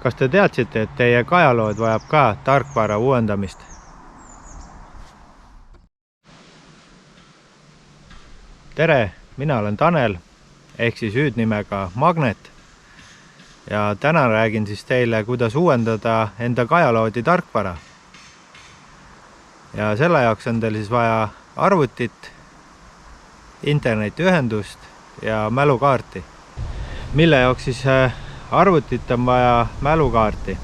Kas te teadsite, et teie kajalood vajab ka tarkvara uuendamist? Tere, mina olen Tanel, ehk siis hüüdnimega Magnet. Ja täna räägin siis teile, kuidas uuendada enda kajaloodi tarkvara. Ja selle jaoks on teil siis vaja arvutit, internetiühendust ja mälukaarti. Mille jaoks siis arvutit on vaja mälukaarti?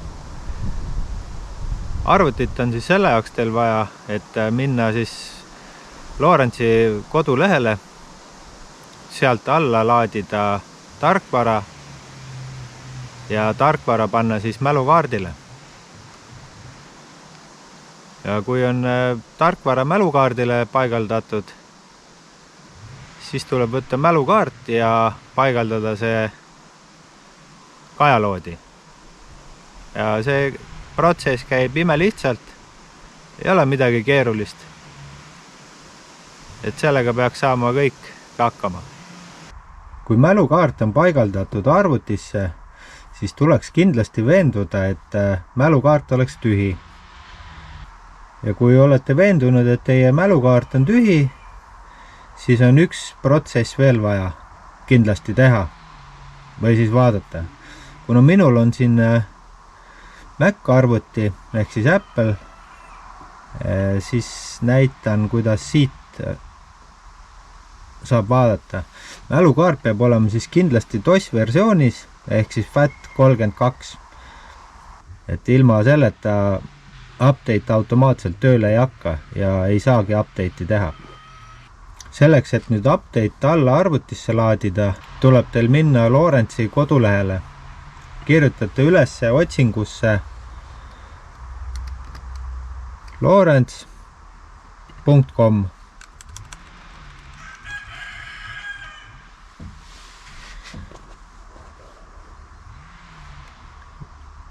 Arvutit on siis selle jaoks teil vaja, et minna siis Lorentzi kodulehele, sealt alla laadida tarkvara ja tarkvara panna siis mälukaardile. Ja kui on tarkvara mälukaardile paigaldatud, siis tuleb võtta mälukaart ja paigaldada see kajaloodi. Ja see protsess käib imelihtsalt, ei ole midagi keerulist. Et sellega peaks saama kõik hakkama. Kui mälukaart on paigaldatud arvutisse, siis tuleks kindlasti veenduda, et mälukaart oleks tühi. Ja kui olete veendunud, et teie mälukaart on tühi, siis on üks protsess veel vaja kindlasti teha või siis vaadata. Kuna minul on siin Mac arvuti ehk siis Apple, siis näitan, kuidas siit saab vaadata. Mälukaart peab olema siis kindlasti DOS versioonis ehk siis FAT32. Et ilma selleta update automaatselt tööle ei hakka ja ei saagi update'i teha. Selleks, et nüüd update alla arvutisse laadida, tuleb teil minna Lorentzi kodulehele. Kirjutate üles otsingusse lorents.com.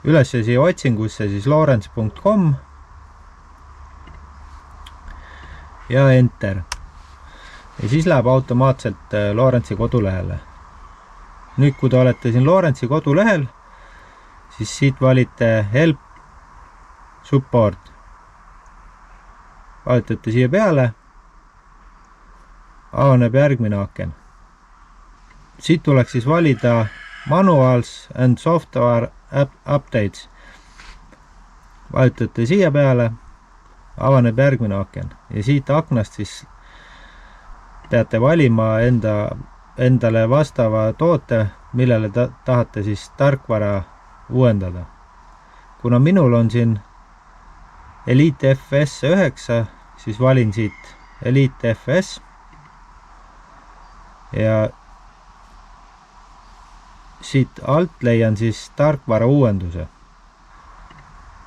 Ülesse siia otsingusse siis lorents.com ja enter. Ja siis läheb automaatselt Lorentzi kodulehele. Nüüd, kui te olete siin Lorentzi kodulehel, siis siit valite Help Support. Vajutate siia peale, avaneb järgmine aken. Siit tuleks siis valida Manuals and Software Updates. Vajutate siia peale, avaneb järgmine aken ja siit aknast siis peate valima endale vastava toote, millele tahate siis tarkvara uuendada. Kuna minul on siin Elite FS 9, siis valin siit Elite FS ja siit alt leian siis tarkvara uuenduse.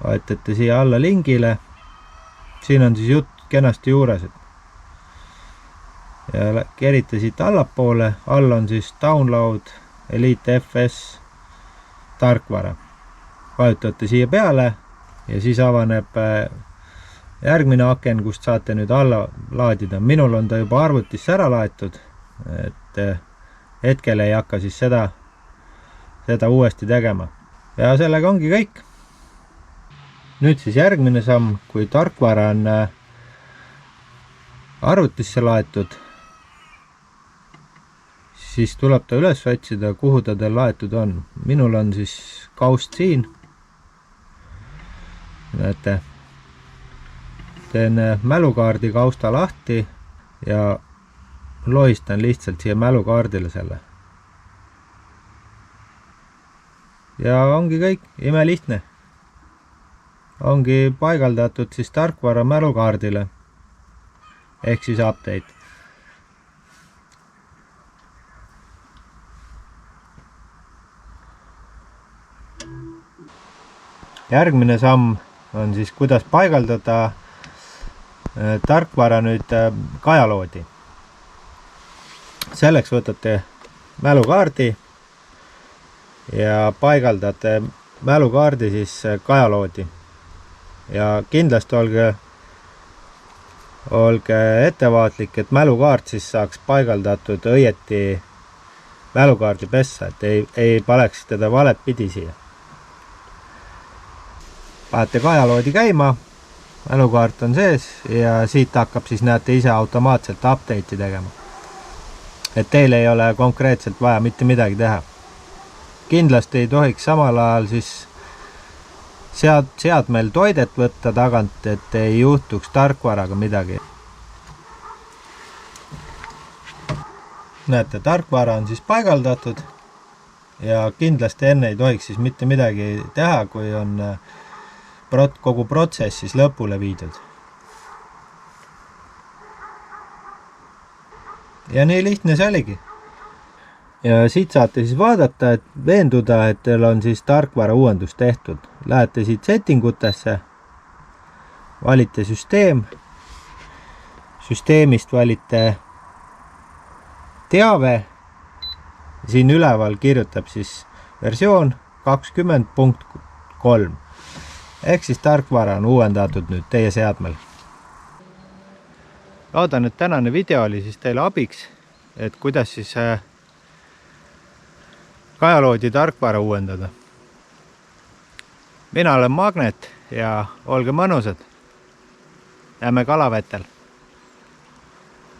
Vajutate siia alla lingile. Siin on siis jutt kenasti juures. Ja kerite siit allapoole. All on siis Download Elite FS tarkvara. Vajutate siia peale ja siis avaneb järgmine aken, kust saate nüüd alla laadida. Minul on ta juba arvutisse ära laetud, et hetkel ei hakka siis seda uuesti tegema. Ja sellega ongi kõik. Nüüd siis järgmine samm, kui tarkvara on arvutisse laetud, siis tuleb ta üles otsida, kuhu ta teil laetud on. Minul on siis kaust siin. Näete, teen mälukaardi kausta lahti ja lohistan lihtsalt siia mälukaardile selle. Ja ongi kõik, imelihtne. Ongi paigaldatud siis tarkvara mälukaardile ehk siis update. Järgmine samm on siis, kuidas paigaldada tarkvara nüüd kajaloodi. Selleks võtate mälukaardi ja paigaldate mälukaardi siis kajaloodi. Ja kindlasti olge ettevaatlik, et mälukaart siis saaks paigaldatud õieti mälukaardi pessa, et ei paneks teda valet pidi siia. panete kajaloodi käima, mälukaart on sees ja siit hakkab siis näete ise automaatselt update'i tegema. Et teil ei ole konkreetselt vaja mitte midagi teha. Kindlasti ei tohiks samal ajal siis seadmel toidet võtta tagant, et ei juhtuks tarkvaraga midagi. Näete, tarkvara on siis paigaldatud ja kindlasti enne ei tohiks siis mitte midagi teha, kui on kogu protsess siis lõpule viidud. Ja nii lihtne see oligi. Ja siit saate siis vaadata, et veenduda, et teil on siis tarkvara uuendus tehtud. Lähete siit settingutesse, valite süsteem, süsteemist valite teave, siin üleval kirjutab siis versioon 20.3 ehk siis tarkvara on uuendatud nüüd teie seadmel. Loodan, et tänane video oli siis teile abiks, et kuidas siis kajaloodi tarkvara uuendada. Mina olen Magnet ja olge mõnusad. Näeme kalavetel.